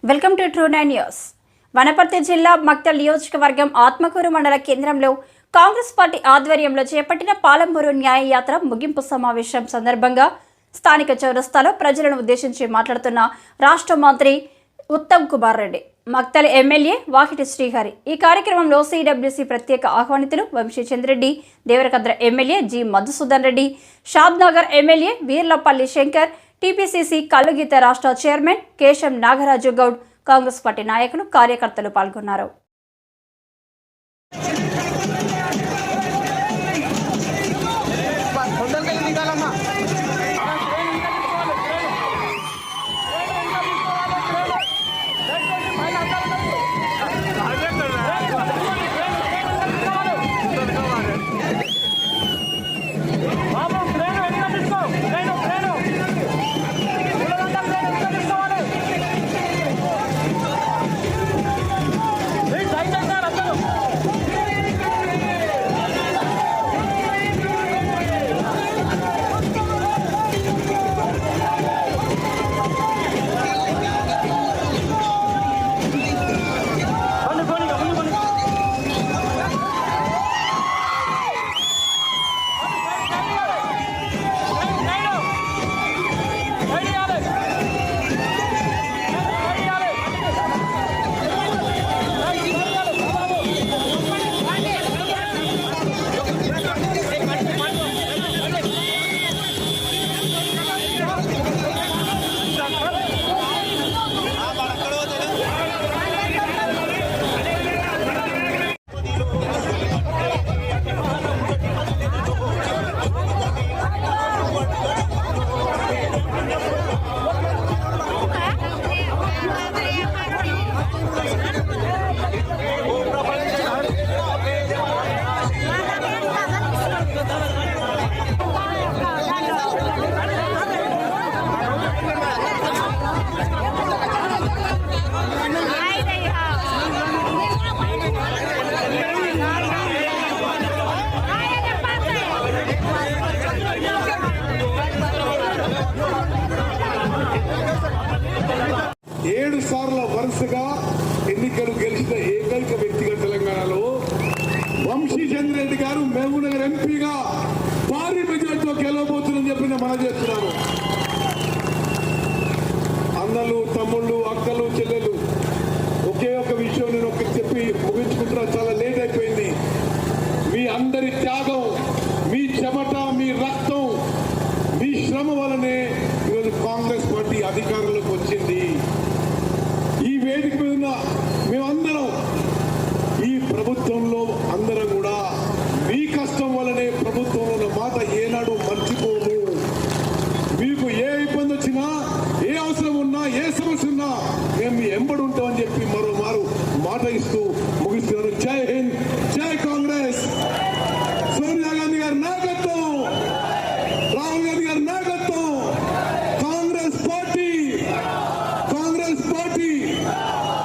Welcome to true 9 news. Wanaparthy జిల్లా మక్తల్ నియోజకవర్గం ఆత్మకూరు మండల కేంద్రంలో కాంగ్రెస్ పార్టీ ఆధ్వర్యంలో చేపట్టిన పాలమూరు న్యాయ యాత్ర ముగింపు సమావేశం సందర్భంగా స్థానిక చౌరస్తాలో ప్రజలను ఉద్దేశించి మాట్లాడుతున్న రాష్ట్ర మంత్రి ఉత్తమ్ కుమార్ రెడ్డి, మక్తల్ ఎమ్మెల్యే వాకిటి శ్రీహరి. ఈ కార్యక్రమంలో సిడబ్ల్యూసి ప్రత్యేక ఆహ్వానితులు Vamshi Chand Reddy, Devarakadra MLA G Madhusudan Reddy, Shadnagar MLA Veerlapalli Shankar, TPCC కల్లుగీత రాష్ట్ర చైర్మన్ కేశం నాగరాజు గౌడ్, కాంగ్రెస్ పార్టీ నాయకులు, కార్యకర్తలు పాల్గొన్నారు. వరుసగా ఎన్నికలు గెలిచిన ఏకైక వ్యక్తిగా తెలంగాణలో వంశీచంద్రెడ్డి గారు మహబూబ్నగర్ ఎంపీగా భారీ మెజార్టీతో గెలవబోతుందని చెప్పి మనం చేస్తున్నాము. అన్నలు, తమ్ముళ్ళు, అక్కలు, చెల్లెలు, ఒకే ఒక విషయం నేను ఒకటి చెప్పి ముగించుకుంటున్నా. చాలా లేట్ అయిపోయింది. మీ అందరి త్యాగం, మీ చెమట, మీ రక్తం, మీ శ్రమ వలనే ఈరోజు కాంగ్రెస్ పార్టీ అధికారంలోకి వచ్చింది. ఈ వేదిక మీద మేమందరం ఈ ప్రభుత్వంలో అందరం కూడా మీ కష్టం వల్లనే